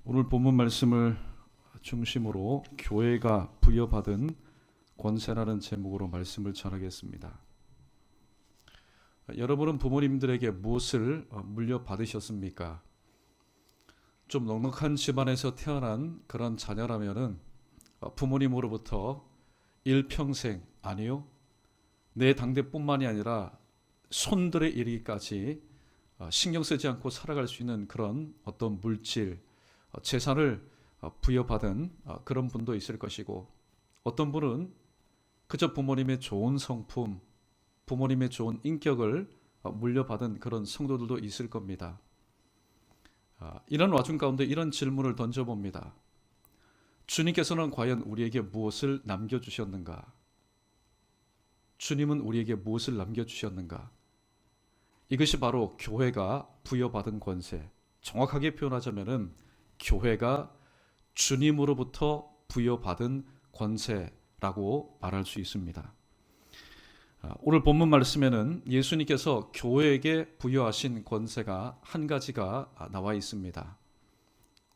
오늘 본문 말씀을 중심으로 교회가 부여받은 권세라는 제목으로 말씀을 전하겠습니다. 여러분은 부모님들에게 무엇을 물려받으셨습니까? 좀 넉넉한 집안에서 태어난 그런 자녀라면은 부모님으로부터 일평생, 아니요, 내 당대뿐만이 아니라 손들에 이르기까지 신경 쓰지 않고 살아갈 수 있는 그런 어떤 물질, 재산을 부여받은 그런 분도 있을 것이고, 어떤 분은 그저 부모님의 좋은 성품, 부모님의 좋은 인격을 물려받은 그런 성도들도 있을 겁니다. 이런 와중 가운데 이런 질문을 던져봅니다. 주님께서는 과연 우리에게 무엇을 남겨주셨는가? 주님은 우리에게 무엇을 남겨주셨는가? 이것이 바로 교회가 부여받은 권세, 정확하게 표현하자면 교회가 주님으로부터 부여받은 권세라고 말할 수 있습니다. 오늘 본문 말씀에는 예수님께서 교회에게 부여하신 권세가 한 가지가 나와 있습니다.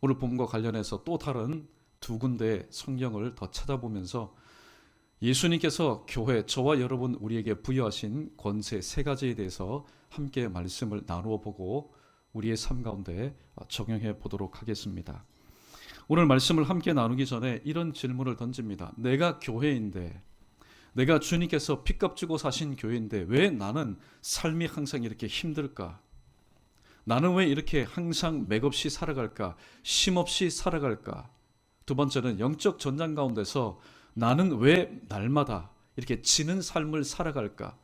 오늘 본문과 관련해서 또 다른 두 군데의 성경을 더 찾아보면서 예수님께서 교회, 저와 여러분 우리에게 부여하신 권세 세 가지에 대해서 함께 말씀을 나누어 보고 우리의 삶 가운데 적용해 보도록 하겠습니다. 오늘 말씀을 함께 나누기 전에 이런 질문을 던집니다. 내가 교회인데, 내가 주님께서 피값 주고 사신 교회인데 왜 나는 삶이 항상 이렇게 힘들까? 나는 왜 이렇게 항상 맥없이 살아갈까? 쉼없이 살아갈까? 두 번째는 영적 전장 가운데서 나는 왜 날마다 이렇게 지는 삶을 살아갈까?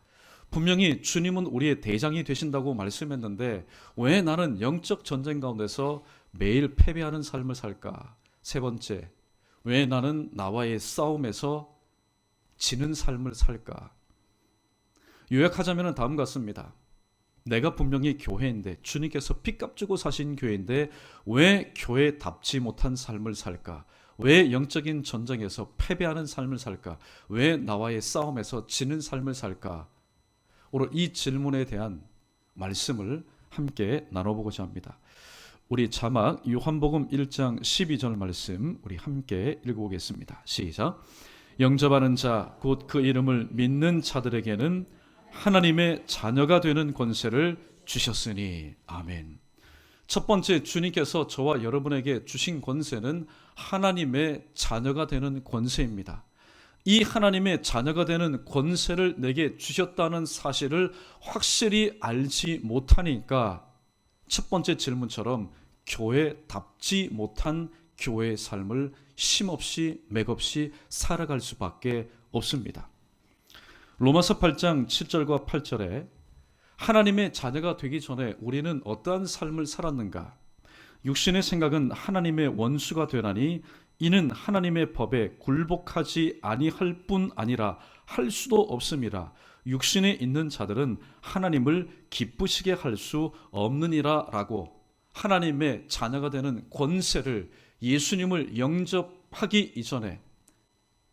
분명히 주님은 우리의 대장이 되신다고 말씀했는데 왜 나는 영적 전쟁 가운데서 매일 패배하는 삶을 살까? 세 번째, 왜 나는 나와의 싸움에서 지는 삶을 살까? 요약하자면 다음 같습니다. 내가 분명히 교회인데, 주님께서 피값 주고 사신 교회인데 왜 교회답지 못한 삶을 살까? 왜 영적인 전쟁에서 패배하는 삶을 살까? 왜 나와의 싸움에서 지는 삶을 살까? 오늘 이 질문에 대한 말씀을 함께 나눠보고자 합니다. 우리 자막 요한복음 1장 12절 말씀 우리 함께 읽어보겠습니다. 시작. 영접하는 자 곧 그 이름을 믿는 자들에게는 하나님의 자녀가 되는 권세를 주셨으니. 아멘. 첫 번째, 주님께서 저와 여러분에게 주신 권세는 하나님의 자녀가 되는 권세입니다. 이 하나님의 자녀가 되는 권세를 내게 주셨다는 사실을 확실히 알지 못하니까 첫 번째 질문처럼 교회답지 못한 교회의 삶을 쉼없이 맥없이 살아갈 수밖에 없습니다. 로마서 8장 7절과 8절에 하나님의 자녀가 되기 전에 우리는 어떠한 삶을 살았는가? 육신의 생각은 하나님의 원수가 되나니 이는 하나님의 법에 굴복하지 아니할 뿐 아니라 할 수도 없음이라. 육신에 있는 자들은 하나님을 기쁘시게 할 수 없느니라 라고 하나님의 자녀가 되는 권세를 예수님을 영접하기 이전에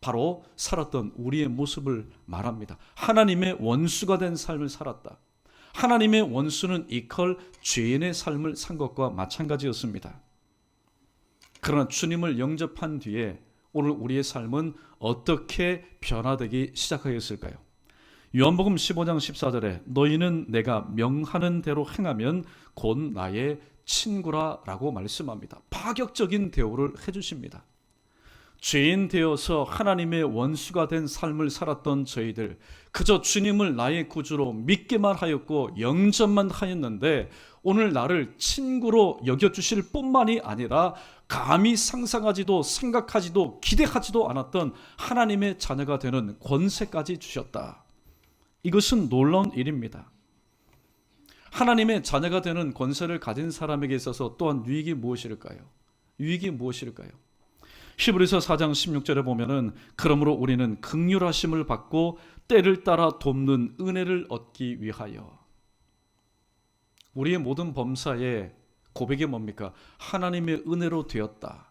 바로 살았던 우리의 모습을 말합니다. 하나님의 원수가 된 삶을 살았다. 하나님의 원수는 이퀄 죄인의 삶을 산 것과 마찬가지였습니다. 그러나 주님을 영접한 뒤에 오늘 우리의 삶은 어떻게 변화되기 시작하였을까요? 요한복음 15장 14절에 너희는 내가 명하는 대로 행하면 곧 나의 친구라 라고 말씀합니다. 파격적인 대우를 해주십니다. 죄인 되어서 하나님의 원수가 된 삶을 살았던 저희들, 그저 주님을 나의 구주로 믿기만 하였고 영접만 하였는데 오늘 나를 친구로 여겨주실 뿐만이 아니라 감히 상상하지도 생각하지도 기대하지도 않았던 하나님의 자녀가 되는 권세까지 주셨다. 이것은 놀라운 일입니다. 하나님의 자녀가 되는 권세를 가진 사람에게 있어서 또한 유익이 무엇일까요? 유익이 무엇일까요? 히브리서 4장 16절에 보면은 그러므로 우리는 긍휼하심을 받고 때를 따라 돕는 은혜를 얻기 위하여. 우리의 모든 범사의 고백이 뭡니까? 하나님의 은혜로 되었다.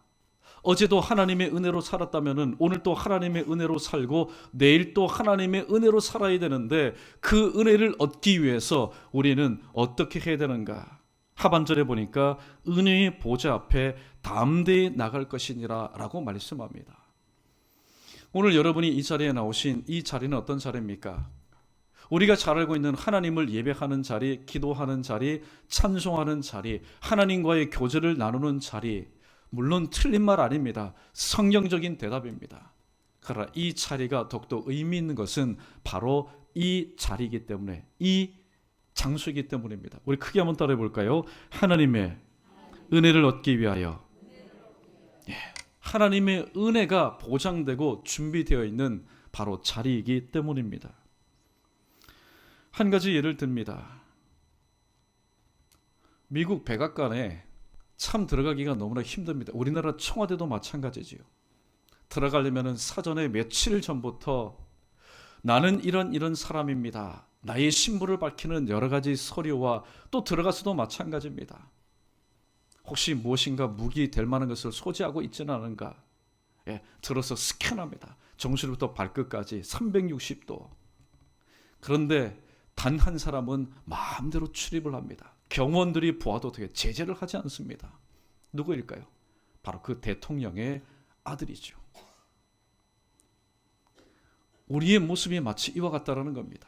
어제도 하나님의 은혜로 살았다면 오늘 또 하나님의 은혜로 살고 내일 또 하나님의 은혜로 살아야 되는데 그 은혜를 얻기 위해서 우리는 어떻게 해야 되는가? 하반절에 보니까 은혜의 보좌 앞에 담대히 나갈 것이니라 라고 말씀합니다. 오늘 여러분이 이 자리에 나오신 이 자리는 어떤 자리입니까? 우리가 잘 알고 있는 하나님을 예배하는 자리, 기도하는 자리, 찬송하는 자리, 하나님과의 교제를 나누는 자리, 물론 틀린 말 아닙니다. 성경적인 대답입니다. 그러나 이 자리가 더욱더 의미 있는 것은 바로 이 자리이기 때문에, 이 장소이기 때문입니다. 우리 크게 한번 따라해 볼까요? 하나님의 은혜를 얻기 위하여. 하나님의 은혜가 보장되고 준비되어 있는 바로 자리이기 때문입니다. 한 가지 예를 듭니다. 미국 백악관에 참 들어가기가 너무나 힘듭니다. 우리나라 청와대도 마찬가지지요. 들어가려면 사전에 며칠 전부터 나는 이런 사람입니다. 나의 신분을 밝히는 여러 가지 서류와 또 들어가서도 마찬가지입니다. 혹시 무엇인가 무기 될 만한 것을 소지하고 있지는 않은가? 들어서 스캔합니다. 정수리부터 발끝까지 360도. 그런데 단 한 사람은 마음대로 출입을 합니다. 경호원들이 보아도 어떻게 제재를 하지 않습니다. 누구일까요? 바로 그 대통령의 아들이죠. 우리의 모습이 마치 이와 같다라는 겁니다.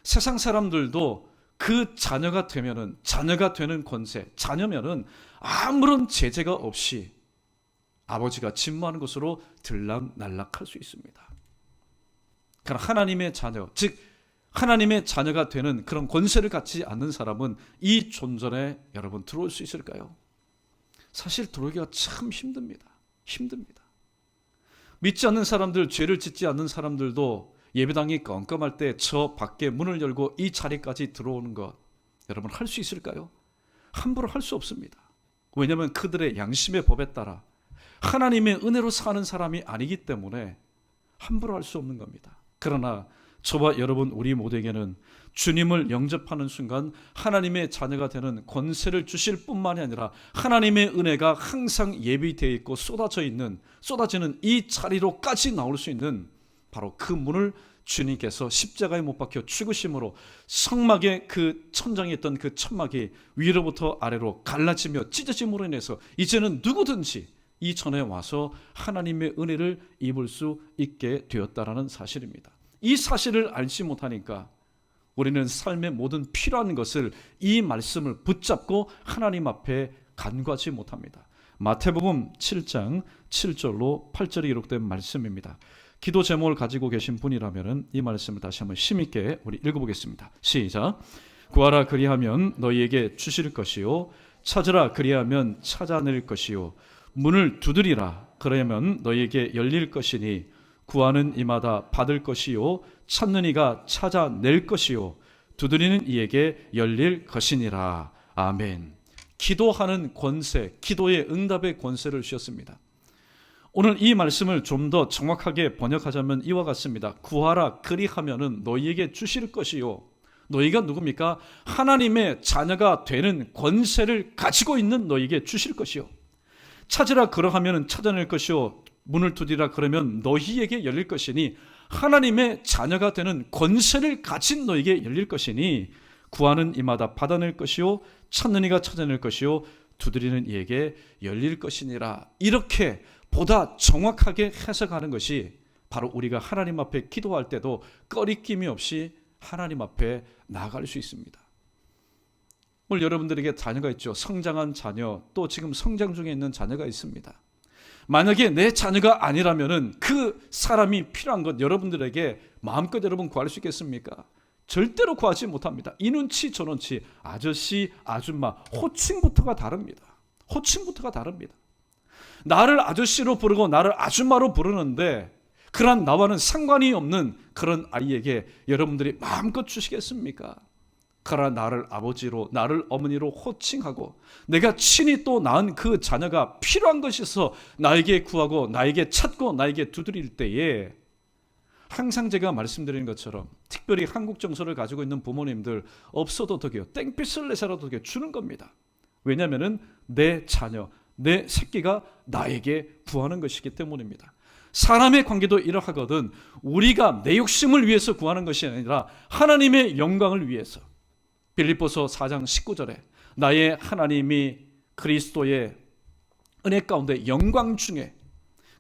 세상 사람들도 그 자녀가 되면은, 자녀가 되는 권세, 자녀면은 아무런 제재가 없이 아버지가 진무하는 것으로 들락날락할 수 있습니다. 그러나 하나님의 자녀, 즉 하나님의 자녀가 되는 그런 권세를 갖지 않는 사람은 이 존전에 여러분 들어올 수 있을까요? 사실 들어오기가 참 힘듭니다. 믿지 않는 사람들, 죄를 짓지 않는 사람들도 예배당이 껌껌할 때 저 밖에 문을 열고 이 자리까지 들어오는 것, 여러분 할 수 있을까요? 함부로 할 수 없습니다. 왜냐하면 그들의 양심의 법에 따라 하나님의 은혜로 사는 사람이 아니기 때문에 함부로 할 수 없는 겁니다. 그러나 저와 여러분 우리 모두에게는 주님을 영접하는 순간 하나님의 자녀가 되는 권세를 주실 뿐만이 아니라 하나님의 은혜가 항상 예비되어 있고 쏟아지는 이 자리로까지 나올 수 있는 바로 그 문을 주님께서 십자가에 못 박혀 죽으심으로 성막의 그 천장에 있던 그 천막이 위로부터 아래로 갈라지며 찢어짐으로 인해서 이제는 누구든지 이 전에 와서 하나님의 은혜를 입을 수 있게 되었다라는 사실입니다. 이 사실을 알지 못하니까 우리는 삶의 모든 필요한 것을 이 말씀을 붙잡고 하나님 앞에 간구하지 못합니다. 마태복음 7장 7절로 8절에 기록된 말씀입니다. 기도 제목을 가지고 계신 분이라면 이 말씀을 다시 한번 힘있게 우리 읽어보겠습니다. 시작. 구하라 그리하면 너희에게 주실 것이요 찾으라 그리하면 찾아낼 것이요 문을 두드리라 그러면 너희에게 열릴 것이니 구하는 이마다 받을 것이요 찾는 이가 찾아낼 것이요 두드리는 이에게 열릴 것이니라. 아멘. 기도하는 권세, 기도의 응답의 권세를 주셨습니다. 오늘 이 말씀을 좀 더 정확하게 번역하자면 이와 같습니다. 구하라 그리하면은 너희에게 주실 것이요. 너희가 누굽니까? 하나님의 자녀가 되는 권세를 가지고 있는 너희에게 주실 것이요. 찾으라 그러하면은 찾아낼 것이요. 문을 두드리라 그러면 너희에게 열릴 것이니 하나님의 자녀가 되는 권세를 가진 너희에게 열릴 것이니 구하는 이마다 받아낼 것이요 찾는 이가 찾아낼 것이요 두드리는 이에게 열릴 것이니라. 이렇게 보다 정확하게 해석하는 것이 바로 우리가 하나님 앞에 기도할 때도 꺼리낌이 없이 하나님 앞에 나아갈 수 있습니다. 오늘 여러분들에게 자녀가 있죠. 성장한 자녀, 또 지금 성장 중에 있는 자녀가 있습니다. 만약에 내 자녀가 아니라면은 그 사람이 필요한 것 여러분들에게 마음껏 여러분 구할 수 있겠습니까? 절대로 구하지 못합니다. 이 눈치 저 눈치, 아저씨, 아줌마, 호칭부터가 다릅니다. 나를 아저씨로 부르고 나를 아줌마로 부르는데 그런 나와는 상관이 없는 그런 아이에게 여러분들이 마음껏 주시겠습니까? 그러나 나를 아버지로, 나를 어머니로 호칭하고 내가 친히 또 낳은 그 자녀가 필요한 것이 있어 나에게 구하고 나에게 찾고 나에게 두드릴 때에 항상 제가 말씀드리는 것처럼 특별히 한국 정서를 가지고 있는 부모님들 없어도 덕이요 땡빛을 내서라도 덕이 주는 겁니다. 왜냐하면 내 자녀, 내 새끼가 나에게 구하는 것이기 때문입니다. 사람의 관계도 이러하거든. 우리가 내 욕심을 위해서 구하는 것이 아니라 하나님의 영광을 위해서. 빌립보서 4장 19절에 나의 하나님이 그리스도의 은혜 가운데 영광 중에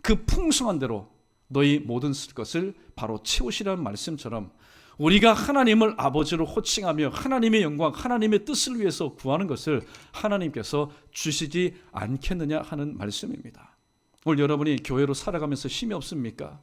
그 풍성한 대로 너희 모든 쓸 것을 바로 채우시라는 말씀처럼 우리가 하나님을 아버지로 호칭하며 하나님의 영광, 하나님의 뜻을 위해서 구하는 것을 하나님께서 주시지 않겠느냐 하는 말씀입니다. 오늘 여러분이 교회로 살아가면서 힘이 없습니까?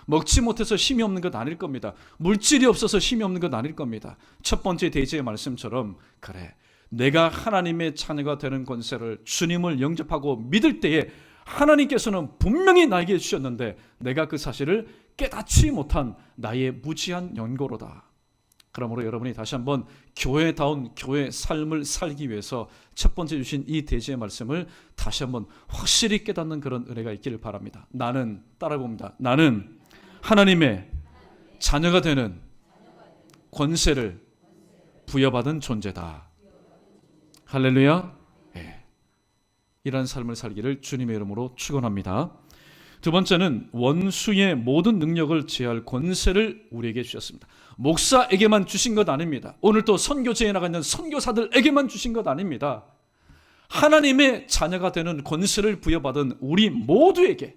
먹지 못해서 힘이 없는 것 아닐 겁니다. 물질이 없어서 힘이 없는 것 아닐 겁니다. 첫 번째 대지의 말씀처럼 그래, 내가 하나님의 자녀가 되는 권세를 주님을 영접하고 믿을 때에 하나님께서는 분명히 나에게 주셨는데 내가 그 사실을 깨닫지 못한 나의 무지한 연고로다. 그러므로 여러분이 다시 한번 교회다운 교회 삶을 살기 위해서 첫 번째 주신 이 대지의 말씀을 다시 한번 확실히 깨닫는 그런 은혜가 있기를 바랍니다. 나는, 따라봅니다. 나는 하나님의 자녀가 되는 권세를 부여받은 존재다. 할렐루야. 네. 이런 삶을 살기를 주님의 이름으로 축원합니다. 두 번째는 원수의 모든 능력을 제할 권세를 우리에게 주셨습니다. 목사에게만 주신 것 아닙니다. 오늘 또 선교제에 나가 있는 선교사들에게만 주신 것 아닙니다. 하나님의 자녀가 되는 권세를 부여받은 우리 모두에게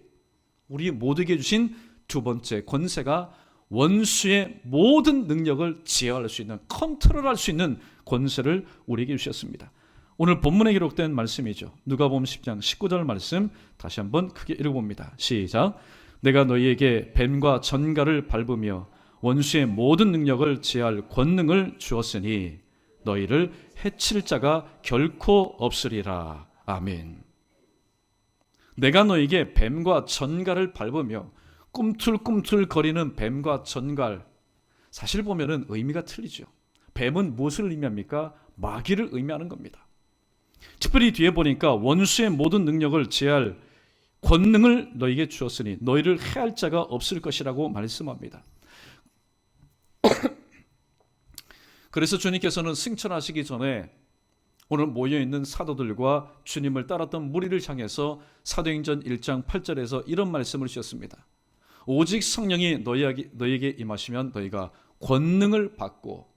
주신 두 번째 권세가 원수의 모든 능력을 제어할 수 있는, 컨트롤할 수 있는 권세를 우리에게 주셨습니다. 오늘 본문에 기록된 말씀이죠. 누가복음 10장 19절 말씀 다시 한번 크게 읽어봅니다. 시작. 내가 너희에게 뱀과 전갈을 밟으며 원수의 모든 능력을 제할 권능을 주었으니 너희를 해칠 자가 결코 없으리라. 아멘. 내가 너희에게 뱀과 전갈을 밟으며, 꿈틀꿈틀 거리는 뱀과 전갈, 사실 보면은 의미가 틀리죠. 뱀은 무엇을 의미합니까? 마귀를 의미하는 겁니다. 특별히 뒤에 보니까 원수의 모든 능력을 제할 권능을 너희에게 주었으니 너희를 해할 자가 없을 것이라고 말씀합니다. 그래서 주님께서는 승천하시기 전에 오늘 모여있는 사도들과 주님을 따랐던 무리를 향해서 사도행전 1장 8절에서 이런 말씀을 주셨습니다. 오직 성령이 너희에게 임하시면 너희가 권능을 받고,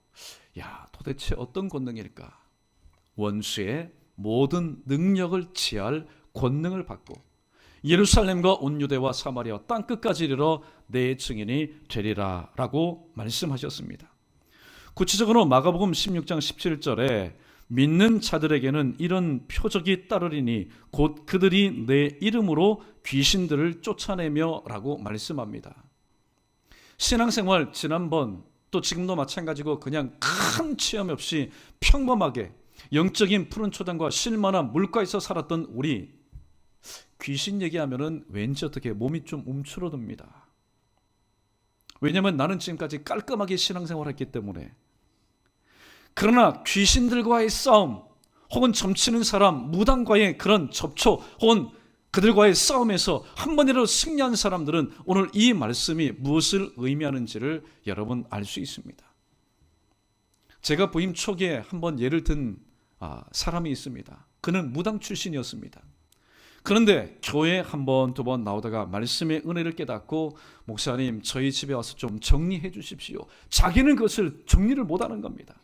야, 도대체 어떤 권능일까? 원수의 모든 능력을 제할 권능을 받고 예루살렘과 온 유대와 사마리아 땅끝까지 이르러 내 증인이 되리라 라고 말씀하셨습니다. 구체적으로 마가복음 16장 17절에 믿는 자들에게는 이런 표적이 따르리니 곧 그들이 내 이름으로 귀신들을 쫓아내며 라고 말씀합니다. 신앙생활 지난번 또 지금도 마찬가지고 그냥 큰 체험 없이 평범하게 영적인 푸른 초장과 실만한 물가에서 살았던 우리, 귀신 얘기하면은 왠지 어떻게 몸이 좀 움츠러듭니다. 왜냐하면 나는 지금까지 깔끔하게 신앙생활했기 때문에. 그러나 귀신들과의 싸움 혹은 점치는 사람, 무당과의 그런 접촉 혹은 그들과의 싸움에서 한 번이라도 승리한 사람들은 오늘 이 말씀이 무엇을 의미하는지를 여러분 알 수 있습니다. 제가 부임 초기에 한번 예를 든 사람이 있습니다. 그는 무당 출신이었습니다. 그런데 교회에 한 번, 두 번 나오다가 말씀의 은혜를 깨닫고, 목사님 저희 집에 와서 좀 정리해 주십시오. 자기는 그것을 정리를 못하는 겁니다.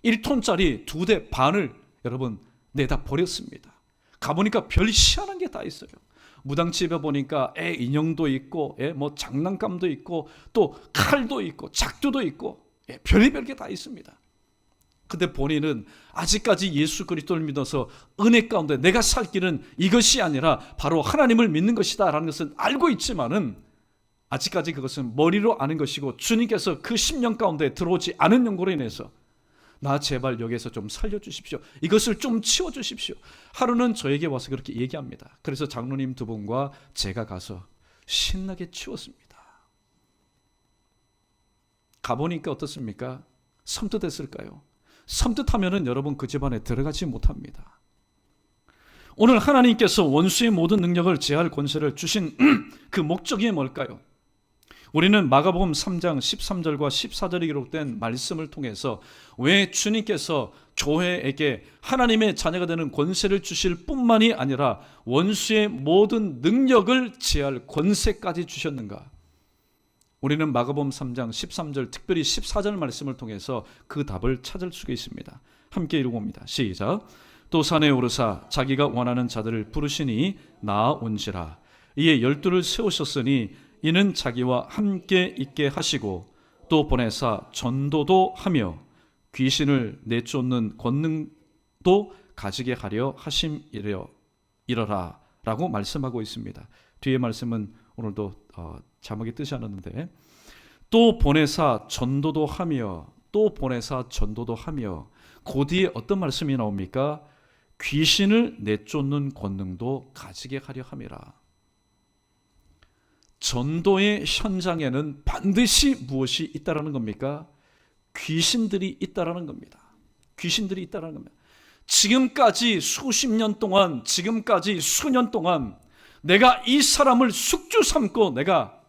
1톤짜리 2대 반을 여러분 내다 버렸습니다. 가보니까 별 희한한 게 다 있어요. 무당집에 보니까 애 인형도 있고, 뭐 장난감도 있고, 또 칼도 있고, 작두도 있고, 별의별 게 다 있습니다. 근데 본인은 아직까지 예수 그리스도를 믿어서 은혜 가운데 내가 살 길은 이것이 아니라 바로 하나님을 믿는 것이다 라는 것은 알고 있지만은 아직까지 그것은 머리로 아는 것이고, 주님께서 그 심령 가운데 들어오지 않은 연고로 인해서 나 제발 여기에서 좀 살려주십시오. 이것을 좀 치워주십시오. 하루는 저에게 와서 그렇게 얘기합니다. 그래서 장로님 두 분과 제가 가서 신나게 치웠습니다. 가보니까 어떻습니까? 섬뜩했을까요? 섬뜩하면은 여러분 그 집안에 들어가지 못합니다. 오늘 하나님께서 원수의 모든 능력을 제할 권세를 주신 그 목적이 뭘까요? 우리는 마가복음 3장 13절과 14절에 기록된 말씀을 통해서 왜 주님께서 교회에게 하나님의 자녀가 되는 권세를 주실 뿐만이 아니라 원수의 모든 능력을 제할 권세까지 주셨는가? 우리는 마가복음 3장 13절, 특별히 14절 말씀을 통해서 그 답을 찾을 수가 있습니다. 함께 읽어봅니다. 시작. 또 산에 오르사 자기가 원하는 자들을 부르시니 나아온지라. 이에 12를 세우셨으니 이는 자기와 함께 있게 하시고 또 보내사 전도도 하며 귀신을 내쫓는 권능도 가지게 하려 하심이라 라고 말씀하고 있습니다. 뒤에 말씀은 오늘도 자막에 뜨지 않았는데, 또 보내사 전도도 하며, 또 보내사 전도도 하며, 그 뒤에 어떤 말씀이 나옵니까? 귀신을 내쫓는 권능도 가지게 하려 함이라. 전도의 현장에는 반드시 무엇이 있다라는 겁니까? 귀신들이 있다라는 겁니다. 귀신들이 있다라는 겁니다. 지금까지 수십 년 동안, 지금까지 수년 동안 내가 이 사람을 숙주 삼고 내가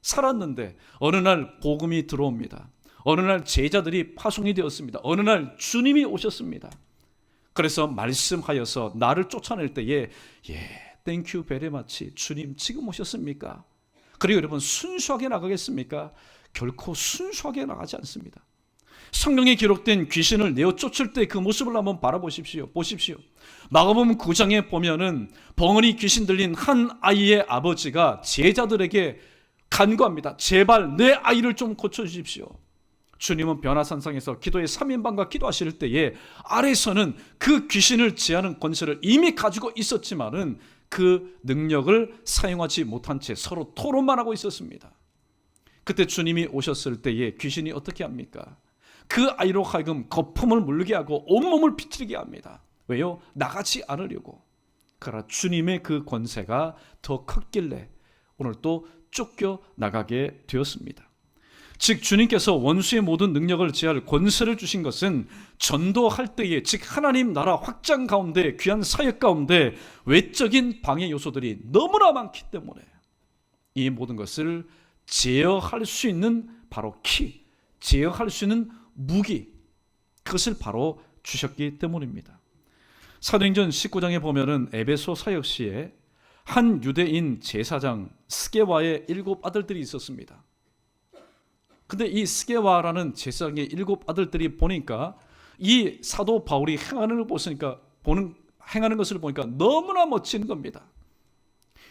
살았는데 어느 날 복음이 들어옵니다. 어느 날 제자들이 파송이 되었습니다. 어느 날 주님이 오셨습니다. 그래서 말씀하여서 나를 쫓아낼 때에 땡큐 베리마치, 주님 지금 오셨습니까? 그리고 여러분 순수하게 나가겠습니까? 결코 순수하게 나가지 않습니다. 성경에 기록된 귀신을 내어 쫓을 때 그 모습을 한번 바라보십시오. 보십시오. 마가복음 9장에 보면은 벙어리 귀신 들린 한 아이의 아버지가 제자들에게 간구합니다. 제발 내 아이를 좀 고쳐주십시오. 주님은 변화산상에서 기도의 3인방과 기도하실 때에 아래에서는 그 귀신을 제하는 권세를 이미 가지고 있었지만은 그 능력을 사용하지 못한 채 서로 토론만 하고 있었습니다. 그때 주님이 오셨을 때에 귀신이 어떻게 합니까? 그 아이로 하여금 거품을 물게 하고 온몸을 비틀게 합니다. 왜요? 나가지 않으려고. 그러나 주님의 그 권세가 더 컸길래 오늘 또 쫓겨 나가게 되었습니다. 즉 주님께서 원수의 모든 능력을 제할 권세를 주신 것은 전도할 때에, 즉 하나님 나라 확장 가운데, 귀한 사역 가운데 외적인 방해 요소들이 너무나 많기 때문에 이 모든 것을 제어할 수 있는 바로 키, 제어할 수 있는 무기, 그것을 바로 주셨기 때문입니다. 사도행전 19장에 보면은 에베소 사역 시에 한 유대인 제사장 스게와의 7 아들들이 있었습니다. 근데 이 스게와라는 제사장의 7 아들들이 보니까 이 사도 바울이 행하는 것을 보니까 너무나 멋진 겁니다.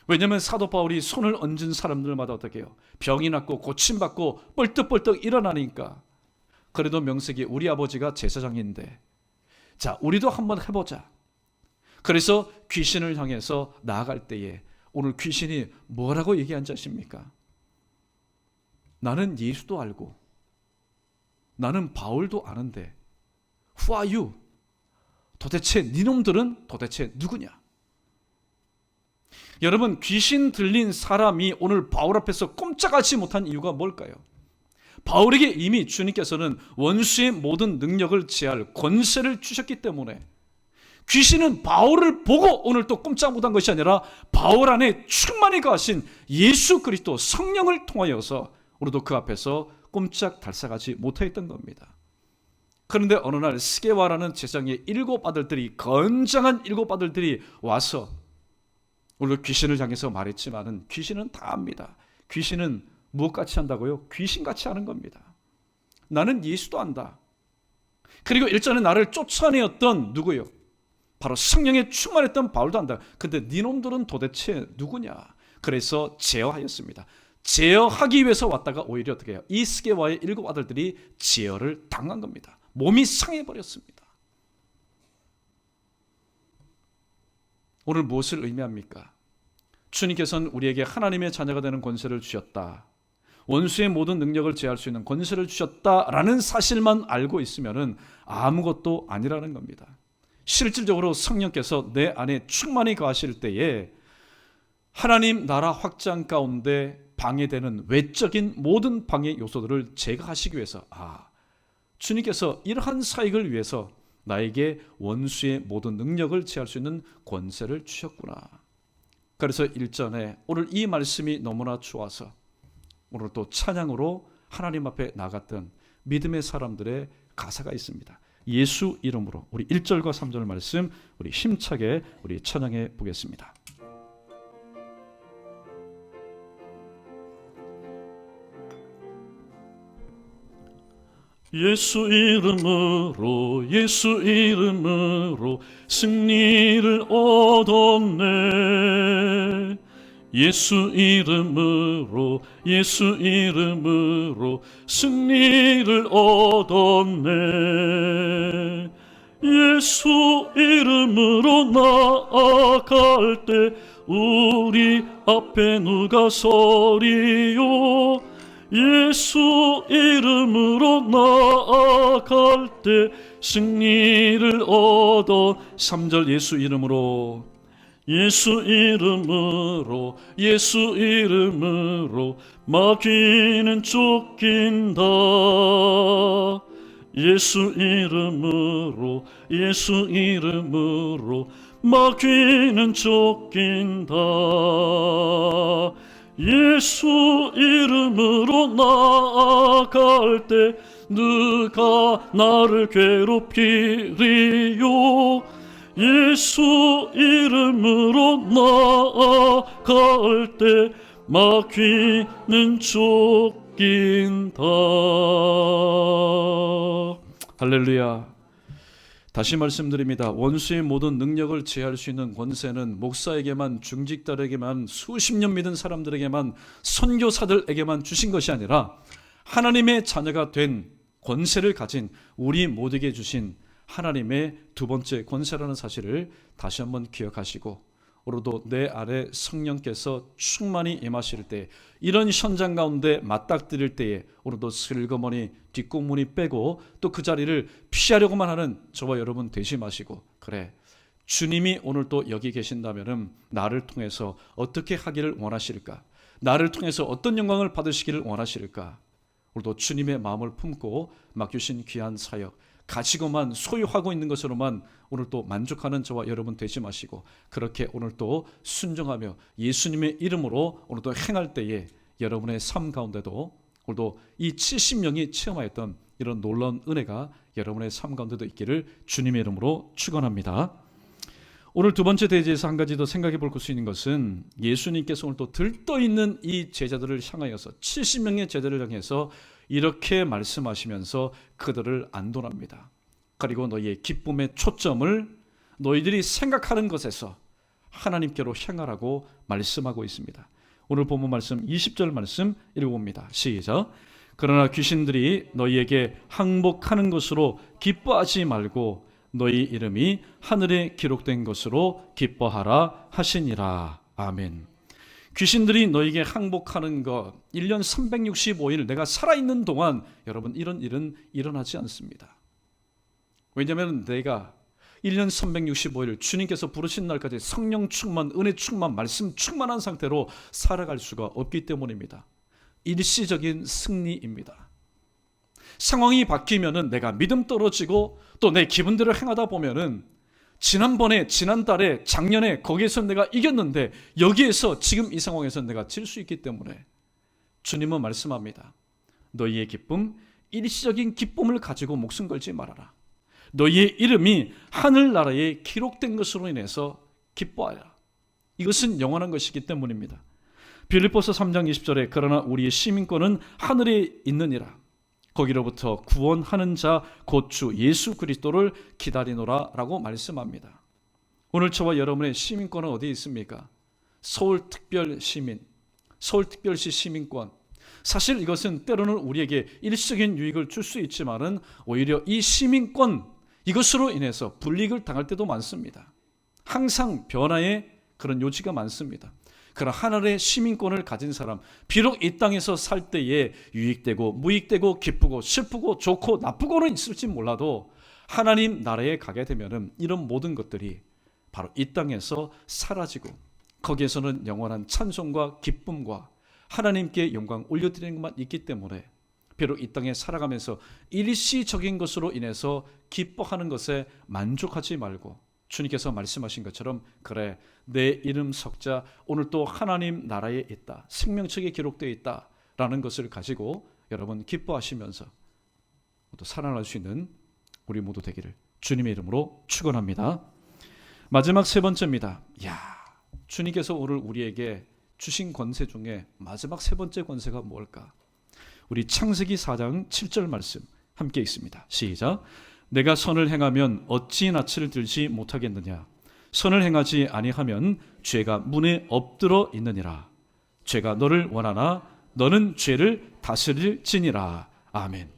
왜냐하면 사도 바울이 손을 얹은 사람들마다 어떻게 해요? 병이 낫고 고침받고 뻘떡뻘떡 일어나니까, 그래도 명색이 우리 아버지가 제사장인데 자 우리도 한번 해보자. 그래서 귀신을 향해서 나아갈 때에 오늘 귀신이 뭐라고 얘기한지 아십니까? 나는 예수도 알고 나는 바울도 아는데 Who are you? 도대체 니놈들은 도대체 누구냐? 여러분, 귀신 들린 사람이 오늘 바울 앞에서 꼼짝하지 못한 이유가 뭘까요? 바울에게 이미 주님께서는 원수의 모든 능력을 제할 권세를 주셨기 때문에 귀신은 바울을 보고 오늘 또 꼼짝 못한 것이 아니라 바울 안에 충만히 거하신 예수 그리스도 성령을 통하여서 오늘도 그 앞에서 꼼짝 달싹하지 못했던 겁니다. 그런데 어느 날 스게와라는 제사장의 7 아들들이, 건장한 7 아들들이 와서 오늘 귀신을 향해서 말했지만은 귀신은 다 압니다. 귀신은 무엇같이 한다고요? 귀신같이 하는 겁니다. 나는 예수도 안다. 그리고 일전에 나를 쫓아내었던 누구요? 바로 성령에 충만했던 바울도 안다. 근데 니놈들은 도대체 누구냐? 그래서 제어하였습니다. 제어하기 위해서 왔다가 오히려 어떻게 해요? 이 스게와의 7 아들들이 제어를 당한 겁니다. 몸이 상해버렸습니다. 오늘 무엇을 의미합니까? 주님께서는 우리에게 하나님의 자녀가 되는 권세를 주셨다. 원수의 모든 능력을 제할 수 있는 권세를 주셨다라는 사실만 알고 있으면 아무것도 아니라는 겁니다. 실질적으로 성령께서 내 안에 충만히 거하실 때에 하나님 나라 확장 가운데 방해되는 외적인 모든 방해 요소들을 제거하시기 위해서 주님께서 이러한 사역을 위해서 나에게 원수의 모든 능력을 제할 수 있는 권세를 주셨구나. 그래서 일전에 오늘 이 말씀이 너무나 좋아서 오늘 또 찬양으로 하나님 앞에 나갔던 믿음의 사람들의 가사가 있습니다. 예수 이름으로 우리 1절과 3절 말씀 우리 힘차게 우리 찬양해 보겠습니다. 예수 이름으로 예수 이름으로 승리를 얻었네. 예수 이름으로 예수 이름으로 승리를 얻었네. 예수 이름으로 나아갈 때 우리 앞에 누가 서리요. 예수 이름으로 나아갈 때 승리를 얻어. 3절 예수 이름으로 예수 이름으로 예수 이름으로 마귀는 쫓긴다. 예수 이름으로 예수 이름으로 마귀는 쫓긴다. 예수 이름으로 나아갈 때 누가 나를 괴롭히리요. 예수 이름으로 나아갈 때 마귀는 쫓긴다. 할렐루야. 다시 말씀드립니다. 원수의 모든 능력을 제할 수 있는 권세는 목사에게만, 중직들에게만, 수십 년 믿은 사람들에게만, 선교사들에게만 주신 것이 아니라 하나님의 자녀가 된 권세를 가진 우리 모두에게 주신 하나님의 두 번째 권세라는 사실을 다시 한번 기억하시고, 오늘도 내 아래 성령께서 충만히 임하실 때, 이런 현장 가운데 맞닥뜨릴 때에 오늘도 슬그머니 뒷공문이 빼고 또 그 자리를 피하려고만 하는 저와 여러분 되지 마시고, 그래, 주님이 오늘 또 여기 계신다면 나를 통해서 어떻게 하기를 원하실까, 나를 통해서 어떤 영광을 받으시기를 원하실까, 오늘도 주님의 마음을 품고 맡기신 귀한 사역 가지고만 소유하고 있는 것으로만 오늘 또 만족하는 저와 여러분 되지 마시고, 그렇게 오늘 또 순종하며 예수님의 이름으로 오늘 또 행할 때에 여러분의 삶 가운데도 오늘도 이 70명이 체험하였던 이런 놀라운 은혜가 여러분의 삶 가운데도 있기를 주님의 이름으로 축원합니다. 오늘 두 번째 대지에서 한 가지 더 생각해 볼 수 있는 것은, 예수님께서 오늘 또 들떠있는 이 제자들을 향하여서 70명의 제자들을 향해서 이렇게 말씀하시면서 그들을 안돈합니다. 그리고 너희의 기쁨의 초점을 너희들이 생각하는 것에서 하나님께로 향하라고 말씀하고 있습니다. 오늘 본문 말씀 20절 말씀 읽어봅니다. 시작. 그러나 귀신들이 너희에게 항복하는 것으로 기뻐하지 말고 너희 이름이 하늘에 기록된 것으로 기뻐하라 하시니라. 아멘. 귀신들이 너에게 항복하는 것, 1년 365일 내가 살아있는 동안 여러분 이런 일은 일어나지 않습니다. 왜냐하면 내가 1년 365일 주님께서 부르신 날까지 성령 충만, 은혜 충만, 말씀 충만한 상태로 살아갈 수가 없기 때문입니다. 일시적인 승리입니다. 상황이 바뀌면은 내가 믿음 떨어지고 또 내 기분대로 행하다 보면은 지난달에, 작년에 거기에서 내가 이겼는데 여기에서 지금 이 상황에서 내가 질 수 있기 때문에 주님은 말씀합니다. 너희의 기쁨, 일시적인 기쁨을 가지고 목숨 걸지 말아라. 너희의 이름이 하늘나라에 기록된 것으로 인해서 기뻐하라. 이것은 영원한 것이기 때문입니다. 빌립보서 3장 20절에 그러나 우리의 시민권은 하늘에 있느니라. 거기로부터 구원하는 자 곧 주 예수 그리스도를 기다리노라 라고 말씀합니다. 오늘 저와 여러분의 시민권은 어디에 있습니까? 서울특별시민, 서울특별시 시민권. 사실 이것은 때로는 우리에게 일시적인 유익을 줄 수 있지만은 오히려 이 시민권, 이것으로 인해서 불이익을 당할 때도 많습니다. 항상 변화의 그런 요지가 많습니다. 그러나 하늘의 시민권을 가진 사람, 비록 이 땅에서 살 때에 유익되고 무익되고 기쁘고 슬프고 좋고 나쁘고는 있을지 몰라도 하나님 나라에 가게 되면은 이런 모든 것들이 바로 이 땅에서 사라지고 거기에서는 영원한 찬송과 기쁨과 하나님께 영광 올려드리는 것만 있기 때문에 비록 이 땅에 살아가면서 일시적인 것으로 인해서 기뻐하는 것에 만족하지 말고 주님께서 말씀하신 것처럼 그래, 내 이름 석자 오늘 또 하나님 나라에 있다, 생명책에 기록되어 있다라는 것을 가지고 여러분 기뻐하시면서 또 살아날 수 있는 우리 모두 되기를 주님의 이름으로 축원합니다. 마지막 세 번째입니다. 주님께서 오늘 우리에게 주신 권세 중에 마지막 세 번째 권세가 뭘까? 우리 창세기 4장 7절 말씀 함께 있습니다. 시작. 내가 선을 행하면 어찌 낯을 들지 못하겠느냐. 선을 행하지 아니하면 죄가 문에 엎드러 있느니라. 죄가 너를 원하나 너는 죄를 다스릴지니라. 아멘.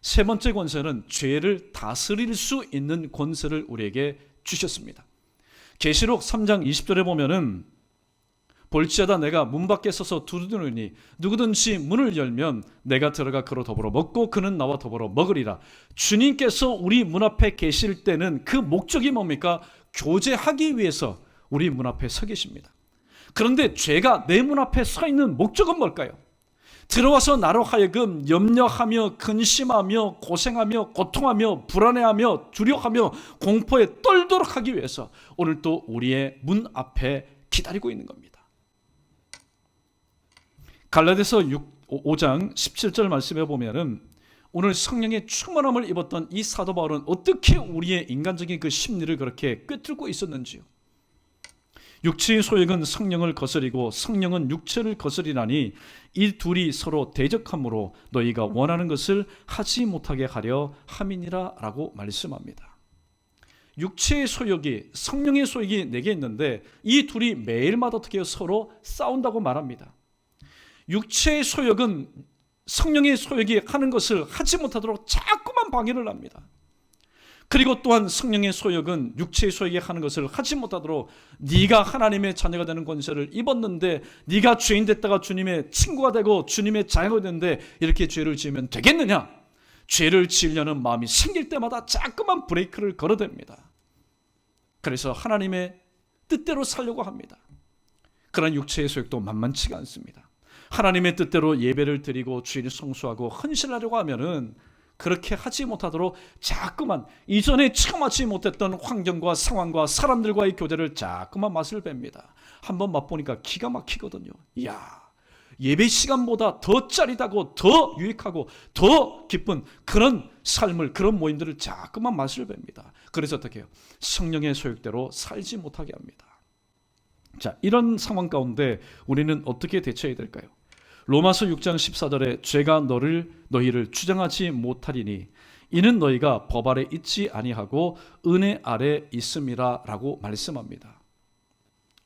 세 번째 권세는 죄를 다스릴 수 있는 권세를 우리에게 주셨습니다. 계시록 3장 20절에 보면은 볼지어다 내가 문 밖에 서서 두드리니 누구든지 문을 열면 내가 들어가 그로 더불어 먹고 그는 나와 더불어 먹으리라. 주님께서 우리 문 앞에 계실 때는 그 목적이 뭡니까? 교제하기 위해서 우리 문 앞에 서 계십니다. 그런데 죄가 내 문 앞에 서 있는 목적은 뭘까요? 들어와서 나로 하여금 염려하며 근심하며 고생하며 고통하며 불안해하며 두려워하며 공포에 떨도록 하기 위해서 오늘 또 우리의 문 앞에 기다리고 있는 겁니다. 갈라디아서 5장 17절 말씀에 보면은 오늘 성령의 충만함을 입었던 이 사도 바울은 어떻게 우리의 인간적인 그 심리를 그렇게 꿰뚫고 있었는지요. 육체의 소욕은 성령을 거스리고 성령은 육체를 거스리나니 이 둘이 서로 대적함으로 너희가 원하는 것을 하지 못하게 하려 함이니라 라고 말씀합니다. 육체의 소욕이 성령의 소욕이 내게 있는데 이 둘이 매일마다 어떻게 서로 싸운다고 말합니다. 육체의 소욕은 성령의 소욕이 하는 것을 하지 못하도록 자꾸만 방해를 합니다. 그리고 또한 성령의 소욕은 육체의 소욕이 하는 것을 하지 못하도록 네가 하나님의 자녀가 되는 권세를 입었는데 네가 죄인 됐다가 주님의 친구가 되고 주님의 자녀가 됐는데 이렇게 죄를 지으면 되겠느냐? 죄를 지으려는 마음이 생길 때마다 자꾸만 브레이크를 걸어댑니다. 그래서 하나님의 뜻대로 살려고 합니다. 그런 육체의 소욕도 만만치가 않습니다. 하나님의 뜻대로 예배를 드리고 주일을 성수하고 헌신하려고 하면은 그렇게 하지 못하도록 자꾸만 이전에 처음 하지 못했던 환경과 상황과 사람들과의 교제를 자꾸만 맛을 봅니다. 한번 맛보니까 기가 막히거든요. 이야, 예배 시간보다 더 짜릿하고 더 유익하고 더 기쁜 그런 삶을, 그런 모임들을 자꾸만 맛을 봅니다. 그래서 어떻게 해요? 성령의 소욕대로 살지 못하게 합니다. 자, 이런 상황 가운데 우리는 어떻게 대처해야 될까요? 로마서 6장 14절에 죄가 너희를 주장하지 못하리니 이는 너희가 법 아래 있지 아니하고 은혜 아래 있음이라 라고 말씀합니다.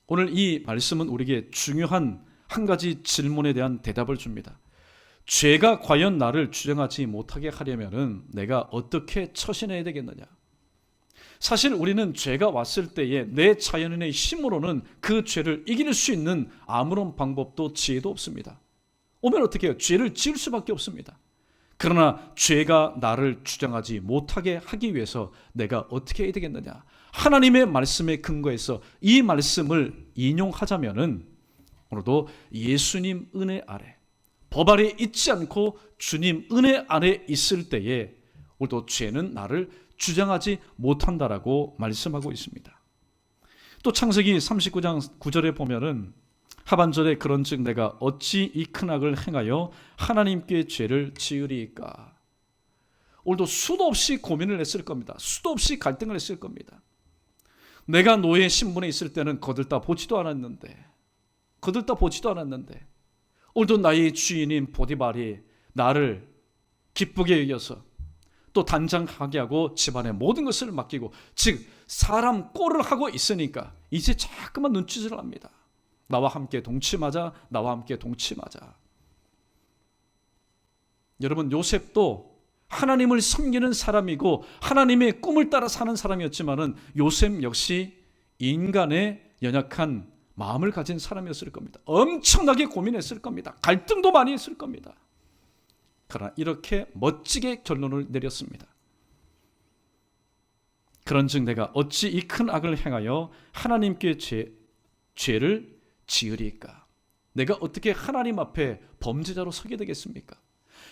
오늘 이 말씀은 우리에게 중요한 한 가지 질문에 대한 대답을 줍니다. 죄가 과연 나를 주장하지 못하게 하려면 내가 어떻게 처신해야 되겠느냐? 사실 우리는 죄가 왔을 때에 내 자연인의 힘으로는 그 죄를 이길 수 있는 아무런 방법도 지혜도 없습니다. 오면 어떻게 해요? 죄를 지을 수밖에 없습니다. 그러나 죄가 나를 주장하지 못하게 하기 위해서 내가 어떻게 해야 되겠느냐? 하나님의 말씀에 근거해서 이 말씀을 인용하자면은 오늘도 예수님 은혜 아래, 법 아래 있지 않고 주님 은혜 아래 있을 때에 오늘도 죄는 나를 주장하지 못한다라고 말씀하고 있습니다. 또 창세기 39장 9절에 보면은 하반절에 그런즉 내가 어찌 이 큰 악을 행하여 하나님께 죄를 지으리이까. 오늘도 수도 없이 고민을 했을 겁니다. 수도 없이 갈등을 했을 겁니다. 내가 노예 신분에 있을 때는 거들떠 보지도 않았는데 오늘도 나의 주인인 보디발이 나를 기쁘게 여겨서 또 단장하게 하고 집안의 모든 것을 맡기고, 즉 사람 꼴을 하고 있으니까 이제 자꾸만 눈치질을 합니다. 나와 함께 동침하자. 여러분, 요셉도 하나님을 섬기는 사람이고 하나님의 꿈을 따라 사는 사람이었지만은 요셉 역시 인간의 연약한 마음을 가진 사람이었을 겁니다. 엄청나게 고민했을 겁니다. 갈등도 많이 했을 겁니다. 그러나 이렇게 멋지게 결론을 내렸습니다. 그런즉 내가 어찌 이 큰 악을 행하여 하나님께 죄를 지으리까? 내가 어떻게 하나님 앞에 범죄자로 서게 되겠습니까?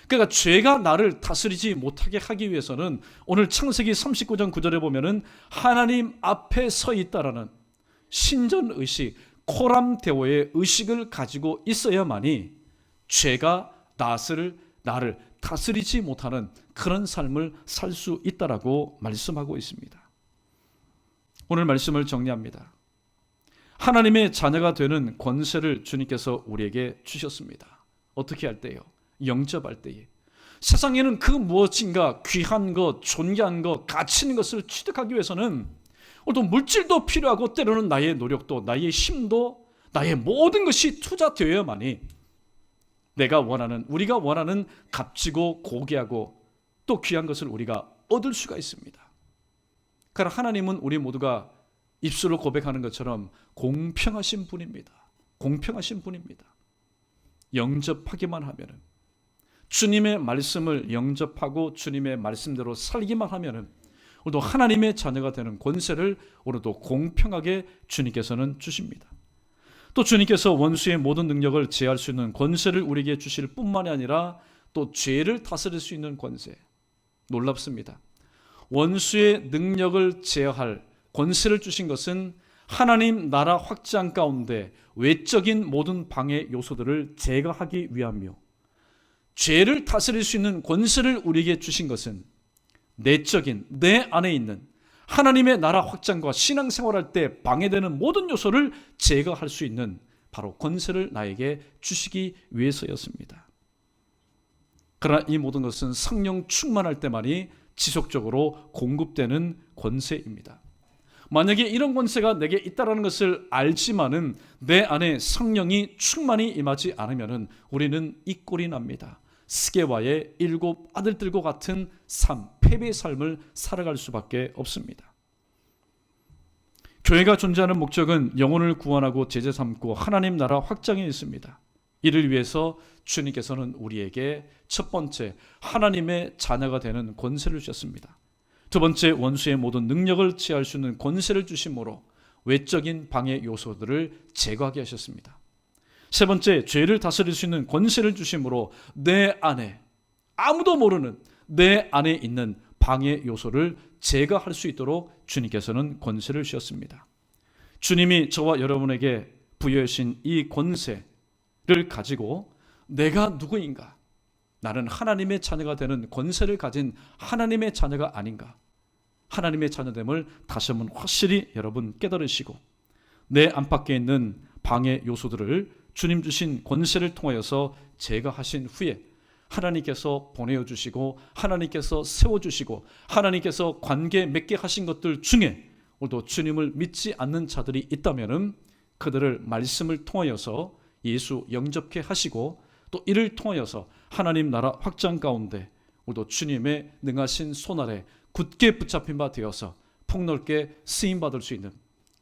그러니까 죄가 나를 다스리지 못하게 하기 위해서는 오늘 창세기 39장 9절에 보면은 하나님 앞에 서 있다라는 신전의식, 코람데오의 의식을 가지고 있어야만이 죄가 나를 다스리지 못하는 그런 삶을 살 수 있다라고 말씀하고 있습니다. 오늘 말씀을 정리합니다. 하나님의 자녀가 되는 권세를 주님께서 우리에게 주셨습니다. 어떻게 할 때요? 영접할 때에. 세상에는 그 무엇인가 귀한 것, 존귀한 것, 가치 있는 것을 취득하기 위해서는 또 물질도 필요하고 때로는 나의 노력도, 나의 힘도, 나의 모든 것이 투자되어야만이 우리가 원하는 값지고 고귀하고 또 귀한 것을 우리가 얻을 수가 있습니다. 그러나 하나님은 우리 모두가 입술로 고백하는 것처럼 공평하신 분입니다. 공평하신 분입니다. 영접하기만 하면은, 주님의 말씀을 영접하고 주님의 말씀대로 살기만 하면은 오늘도 하나님의 자녀가 되는 권세를 오늘도 공평하게 주님께서는 주십니다. 또 주님께서 원수의 모든 능력을 제할 수 있는 권세를 우리에게 주실 뿐만이 아니라 또 죄를 다스릴 수 있는 권세. 놀랍습니다. 원수의 능력을 제어할 권세를 주신 것은 하나님 나라 확장 가운데 외적인 모든 방해 요소들을 제거하기 위함이요, 죄를 다스릴 수 있는 권세를 우리에게 주신 것은 내적인 내 안에 있는 하나님의 나라 확장과 신앙생활할 때 방해되는 모든 요소를 제거할 수 있는 바로 권세를 나에게 주시기 위해서였습니다. 그러나 이 모든 것은 성령 충만할 때만이 지속적으로 공급되는 권세입니다. 만약에 이런 권세가 내게 있다는 것을 알지만은 내 안에 성령이 충만히 임하지 않으면 우리는 이 꼴이 납니다. 스게와의 7 아들들과 같은 삶, 패배의 삶을 살아갈 수밖에 없습니다. 교회가 존재하는 목적은 영혼을 구원하고 제자 삼고 하나님 나라 확장에 있습니다. 이를 위해서 주님께서는 우리에게 첫 번째 하나님의 자녀가 되는 권세를 주셨습니다. 두 번째 원수의 모든 능력을 제할 수 있는 권세를 주심으로 외적인 방해 요소들을 제거하게 하셨습니다. 세 번째 죄를 다스릴 수 있는 권세를 주심으로 내 안에 아무도 모르는 내 안에 있는 방해 요소를 제거할 수 있도록 주님께서는 권세를 주셨습니다. 주님이 저와 여러분에게 부여하신 이 권세를 가지고 내가 누구인가? 나는 하나님의 자녀가 되는 권세를 가진 하나님의 자녀가 아닌가? 하나님의 자녀됨을 다시 한번 확실히 여러분 깨달으시고 내 안팎에 있는 방해 요소들을 주님 주신 권세를 통하여서 제거하신 후에 하나님께서 보내어 주시고 하나님께서 세워주시고 하나님께서 관계 맺게 하신 것들 중에 오늘도 주님을 믿지 않는 자들이 있다면 그들을 말씀을 통하여서 예수 영접케 하시고 또 이를 통하여서 하나님 나라 확장 가운데 오늘도 주님의 능하신 손 아래 굳게 붙잡힌 바 되어서 폭넓게 쓰임받을 수 있는,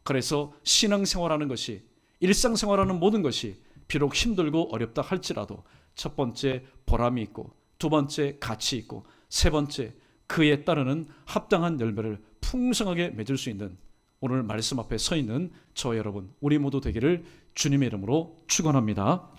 그래서 신앙생활하는 것이, 일상생활하는 모든 것이 비록 힘들고 어렵다 할지라도 첫 번째 보람이 있고, 두 번째 가치 있고, 세 번째 그에 따르는 합당한 열매를 풍성하게 맺을 수 있는 오늘 말씀 앞에 서 있는 저 여러분, 우리 모두 되기를 주님의 이름으로 축원합니다.